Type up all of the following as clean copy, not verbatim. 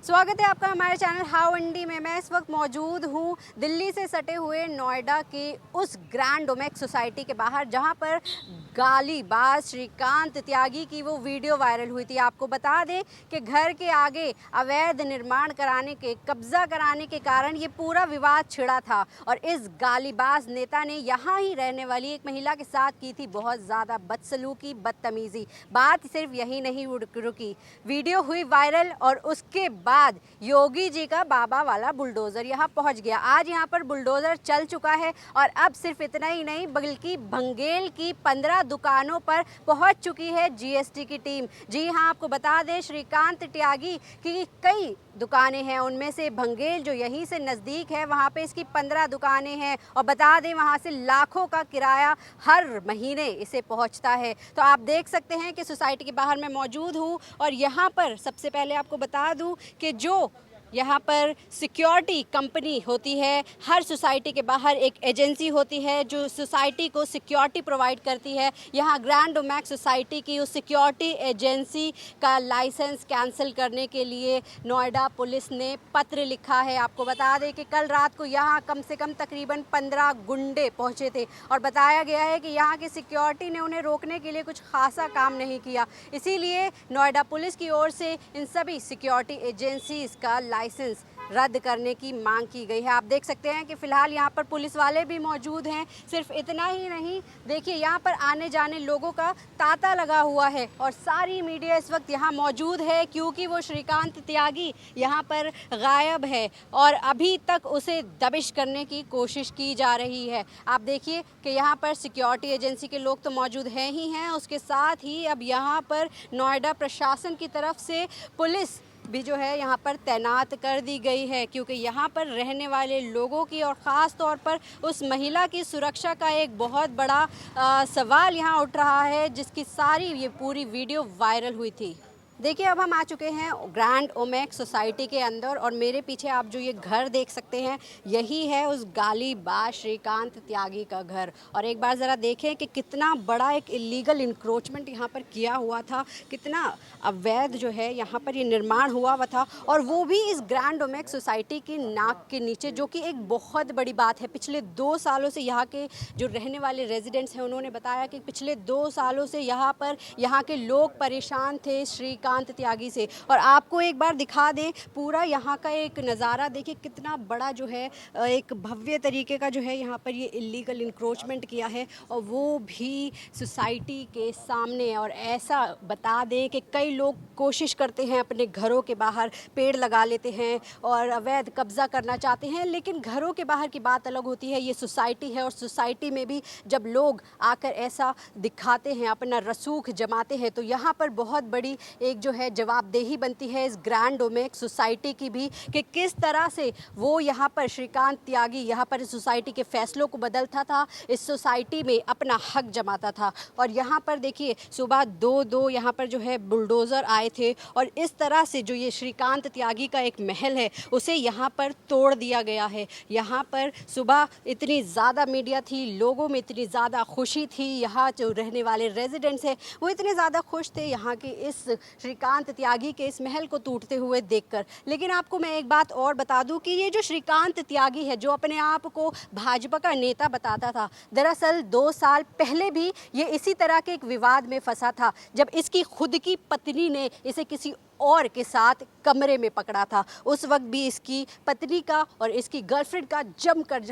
स्वागत है आपका हमारे चैनल हाउ इंडी में। मैं इस वक्त मौजूद हूँ दिल्ली से सटे हुए नोएडा की उस ग्रैंड ओमेक्स सोसाइटी के बाहर, जहाँ पर गालीबाज श्रीकांत त्यागी की वो वीडियो वायरल हुई थी। आपको बता दें कि घर के आगे अवैध निर्माण कराने के, कब्जा कराने के कारण ये पूरा विवाद छिड़ा था और इस गालीबाज नेता ने यहाँ ही रहने वाली एक महिला के साथ की थी बहुत ज़्यादा बदसलूकी, बदतमीज़ी। बात सिर्फ यही नहीं रुकी, वीडियो हुई वायरल और उसके बाद योगी जी का बाबा वाला बुलडोज़र यहाँ पहुँच गया। आज यहाँ पर बुलडोज़र चल चुका है और अब सिर्फ इतना ही नहीं बल्कि भंगेल की 15 दुकानों पर पहुँच चुकी है जीएसटी की टीम। जी हाँ, आपको बता दें श्रीकांत त्यागी की कई दुकानें हैं, उनमें से भंगेल जो यहीं से नज़दीक है वहाँ पे इसकी 15 दुकानें हैं और बता दें वहाँ से लाखों का किराया हर महीने इसे पहुँचता है। तो आप देख सकते हैं कि सोसाइटी के बाहर मैं मौजूद हूँ और यहाँ पर सबसे पहले आपको बता दूँ कि जो यहाँ पर सिक्योरिटी कंपनी होती है, हर सोसाइटी के बाहर एक एजेंसी होती है जो सोसाइटी को सिक्योरिटी प्रोवाइड करती है। यहाँ ग्रैंड ओमेक्स सोसाइटी की उस सिक्योरिटी एजेंसी का लाइसेंस कैंसिल करने के लिए नोएडा पुलिस ने पत्र लिखा है। आपको बता दें कि कल रात को यहाँ कम से कम तकरीबन 15 गुंडे पहुँचे थे और बताया गया है कि यहाँ की सिक्योरिटी ने उन्हें रोकने के लिए कुछ खासा काम नहीं किया। इसीलिए नोएडा पुलिस की ओर से इन सभी सिक्योरिटी एजेंसीज़ का लाइसेंस रद्द करने की मांग की गई है। आप देख सकते हैं कि फ़िलहाल यहाँ पर पुलिस वाले भी मौजूद हैं। सिर्फ इतना ही नहीं, देखिए यहाँ पर आने जाने लोगों का तांता लगा हुआ है और सारी मीडिया इस वक्त यहाँ मौजूद है क्योंकि वो श्रीकांत त्यागी यहाँ पर गायब है और अभी तक उसे दबिश करने की कोशिश की जा रही है। आप देखिए कि यहाँ पर सिक्योरिटी एजेंसी के लोग तो मौजूद हैं ही हैं, उसके साथ ही अब यहाँ पर नोएडा प्रशासन की तरफ से पुलिस भी जो है यहाँ पर तैनात कर दी गई है क्योंकि यहाँ पर रहने वाले लोगों की और ख़ास तौर पर उस महिला की सुरक्षा का एक बहुत बड़ा सवाल यहाँ उठ रहा है, जिसकी सारी ये पूरी वीडियो वायरल हुई थी। देखिए अब हम आ चुके हैं ग्रैंड ओमेक्स सोसाइटी के अंदर और मेरे पीछे आप जो ये घर देख सकते हैं यही है उस गालीबाज श्रीकांत त्यागी का घर। और एक बार ज़रा देखें कि कितना बड़ा एक इलीगल इंक्रोचमेंट यहाँ पर किया हुआ था, कितना अवैध जो है यहाँ पर ये निर्माण हुआ था और वो भी इस ग्रैंड ओमेक्स सोसाइटी की नाक के नीचे, जो कि एक बहुत बड़ी बात है। पिछले 2 सालों से यहाँ के जो रहने वाले रेजिडेंट्स हैं उन्होंने बताया कि पिछले 2 सालों से यहाँ पर यहाँ के लोग परेशान थे श्रीकांत त्यागी से। और आपको एक बार दिखा दें पूरा यहाँ का एक नज़ारा, देखिए कितना बड़ा जो है एक भव्य तरीके का जो है यहाँ पर ये इलीगल इंक्रोचमेंट किया है और वो भी सोसाइटी के सामने। और ऐसा बता दें कि कई लोग कोशिश करते हैं अपने घरों के बाहर पेड़ लगा लेते हैं और अवैध कब्जा करना चाहते हैं, लेकिन घरों के बाहर की बात अलग होती है, ये सोसाइटी है और सोसाइटी में भी जब लोग आकर ऐसा दिखाते हैं, अपना रसूख जमाते हैं, तो यहाँ पर बहुत बड़ी एक जो है जवाबदेही बनती है इस ग्रैंड ओमेक्स सोसाइटी की भी कि किस तरह से वो यहाँ पर श्रीकांत त्यागी यहाँ पर इस सोसाइटी के फैसलों को बदलता था, इस सोसाइटी में अपना हक जमाता था। और यहाँ पर देखिए सुबह 2-2 यहाँ पर जो है बुलडोज़र आए थे और इस तरह से जो ये श्रीकांत त्यागी का एक महल है उसे यहाँ पर तोड़ दिया गया है। यहाँ पर सुबह इतनी ज़्यादा मीडिया थी, लोगों में इतनी ज़्यादा खुशी थी, यहाँ जो रहने वाले रेजिडेंट्स हैं वो इतने ज़्यादा खुश थे यहाँ की इस श्रीकांत त्यागी के इस महल को टूटते हुए देखकर। लेकिन आपको मैं एक बात और बता दूं कि ये जो श्रीकांत त्यागी है जो अपने आप को भाजपा का नेता बताता था, दरअसल 2 साल पहले भी ये इसी तरह के एक विवाद में फंसा था जब इसकी खुद की पत्नी ने इसे किसी और के साथ कमरे में पकड़ा था। उस वक्त भी इसकी पत्नी का और इसकी गर्लफ्रेंड का जमकर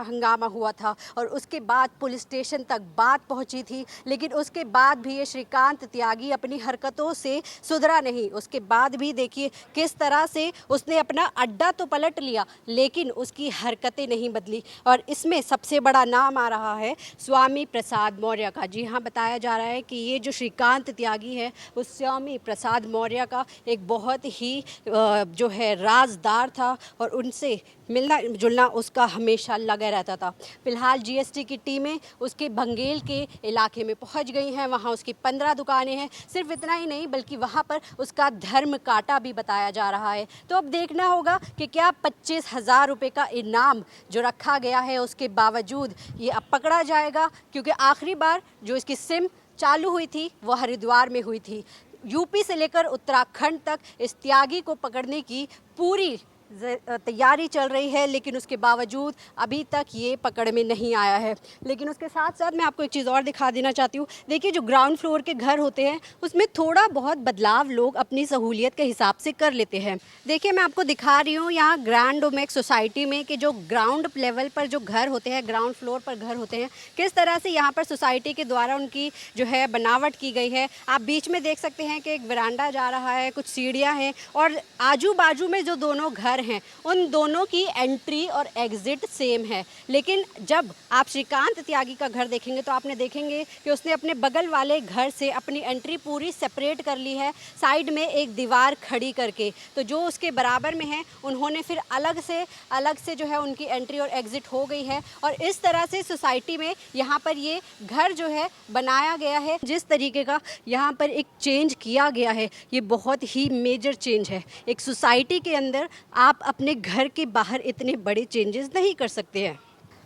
हंगामा हुआ था और उसके बाद पुलिस स्टेशन तक बात पहुंची थी, लेकिन उसके बाद भी ये श्रीकांत त्यागी अपनी हरकतों से सुधरा नहीं। उसके बाद भी देखिए किस तरह से उसने अपना अड्डा तो पलट लिया लेकिन उसकी हरकतें नहीं बदली। और इसमें सबसे बड़ा नाम आ रहा है स्वामी प्रसाद मौर्य का। जी हाँ, बताया जा रहा है कि ये जो श्रीकांत त्यागी है उस स्वामी प्रसाद मौर्य का एक बहुत ही जो है राजदार था और उनसे मिलना जुलना उसका हमेशा लगा रहता था। फिलहाल जीएसटी की टीमें उसके भंगेल के इलाके में पहुंच गई हैं, वहां उसकी 15 दुकानें हैं। सिर्फ इतना ही नहीं बल्कि वहां पर उसका धर्म काटा भी बताया जा रहा है। तो अब देखना होगा कि क्या 25,000 रुपये का इनाम जो रखा गया है उसके बावजूद ये अब पकड़ा जाएगा, क्योंकि आखिरी बार जो इसकी सिम चालू हुई थी वो हरिद्वार में हुई थी। यूपी से लेकर उत्तराखंड तक इस त्यागी को पकड़ने की पूरी तैयारी चल रही है, लेकिन उसके बावजूद अभी तक ये पकड़ में नहीं आया है। लेकिन उसके साथ साथ मैं आपको एक चीज़ और दिखा देना चाहती हूँ। देखिए, जो ग्राउंड फ्लोर के घर होते हैं उसमें थोड़ा बहुत बदलाव लोग अपनी सहूलियत के हिसाब से कर लेते हैं। देखिए, मैं आपको दिखा रही हूँ यहाँ ग्रैंड ओमेक्स सोसाइटी में कि जो ग्राउंड लेवल पर जो घर होते हैं, ग्राउंड फ्लोर पर घर होते हैं, किस तरह से यहाँ पर सोसाइटी के द्वारा उनकी जो है बनावट की गई है। आप बीच में देख सकते हैं कि एक वरांडा जा रहा है, कुछ सीढ़ियाँ हैं और आजू बाजू में जो दोनों घर हैं उन दोनों की एंट्री और एग्जिट सेम है। लेकिन जब आप श्रीकांत त्यागी का घर देखेंगे तो आपने देखेंगे कि उसने अपने बगल वाले घर से अपनी एंट्री पूरी सेपरेट कर ली है, साइड में एक दीवार खड़ी करके। तो जो उसके बराबर में है उन्होंने फिर अलग से जो है उनकी एंट्री और एग्जिट हो गई है। और इस तरह से सोसाइटी में यहाँ पर ये घर जो है बनाया गया है, जिस तरीके का यहाँ पर एक चेंज किया गया है, ये बहुत ही मेजर चेंज है। एक सोसाइटी के अंदर आप अपने घर के बाहर इतने बड़े चेंजेस नहीं कर सकते हैं।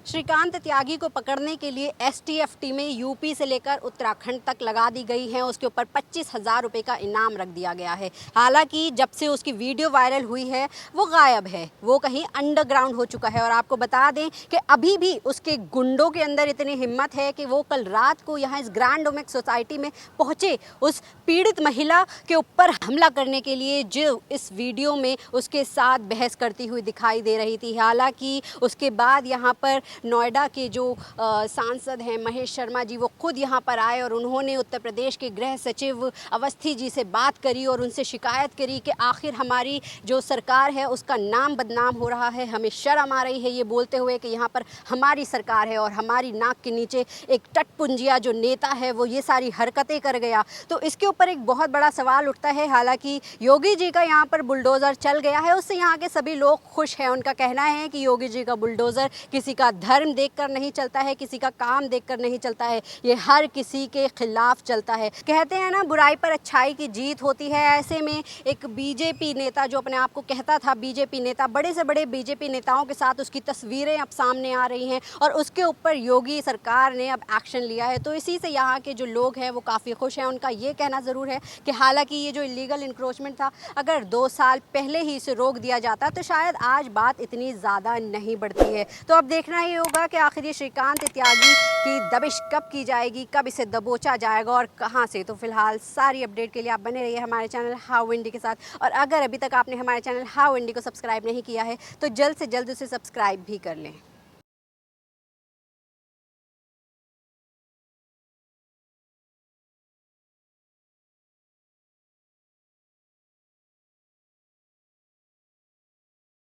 श्रीकांत त्यागी को पकड़ने के लिए एसटीएफ टीमें यूपी से लेकर उत्तराखंड तक लगा दी गई हैं। उसके ऊपर 25,000 रुपये का इनाम रख दिया गया है। हालांकि जब से उसकी वीडियो वायरल हुई है वो गायब है, वो कहीं अंडरग्राउंड हो चुका है। और आपको बता दें कि अभी भी उसके गुंडों के अंदर इतनी हिम्मत है कि वो कल रात को यहाँ इस ग्रैंड ओमेक्स सोसाइटी में पहुँचे उस पीड़ित महिला के ऊपर हमला करने के लिए, जो इस वीडियो में उसके साथ बहस करती हुई दिखाई दे रही थी। हालांकि उसके बाद यहाँ पर नोएडा के जो सांसद हैं महेश शर्मा जी, वो खुद यहाँ पर आए और उन्होंने उत्तर प्रदेश के गृह सचिव अवस्थी जी से बात करी और उनसे शिकायत करी कि आखिर हमारी जो सरकार है उसका नाम बदनाम हो रहा है, हमें शर्म आ रही है ये बोलते हुए कि यहाँ पर हमारी सरकार है और हमारी नाक के नीचे एक टटपुंजिया जो नेता है वो ये सारी हरकतें कर गया। तो इसके ऊपर एक बहुत बड़ा सवाल उठता है। हालांकि योगी जी का यहाँ पर बुलडोज़र चल गया है, उससे यहाँ के सभी लोग खुश हैं। उनका कहना है कि योगी जी का बुलडोज़र किसी का धर्म देखकर नहीं चलता है, किसी का काम देखकर नहीं चलता है, ये हर किसी के खिलाफ चलता है। कहते हैं ना, बुराई पर अच्छाई की जीत होती है। ऐसे में एक बीजेपी नेता जो अपने आप को कहता था बीजेपी नेता, बड़े से बड़े बीजेपी नेताओं के साथ उसकी तस्वीरें अब सामने आ रही हैं और उसके ऊपर योगी सरकार ने अब एक्शन लिया है। तो इसी से यहाँ के जो लोग हैं वो काफ़ी खुश हैं। उनका ये कहना ज़रूर है कि हालांकि ये जो इलीगल इंक्रोचमेंट था, अगर 2 साल पहले ही इसे रोक दिया जाता तो शायद आज बात इतनी ज़्यादा नहीं बढ़ती है। तो अब देखना ही होगा कि आखिर ये श्रीकांत त्यागी की दबिश कब की जाएगी, कब इसे दबोचा जाएगा और कहाँ से। तो फिलहाल सारी अपडेट के लिए आप बने रहिए हमारे चैनल हाउ इंडी के साथ। और अगर अभी तक आपने हमारे चैनल हाउ इंडी को सब्सक्राइब नहीं किया है तो जल्द से जल्द उसे सब्सक्राइब भी कर लें।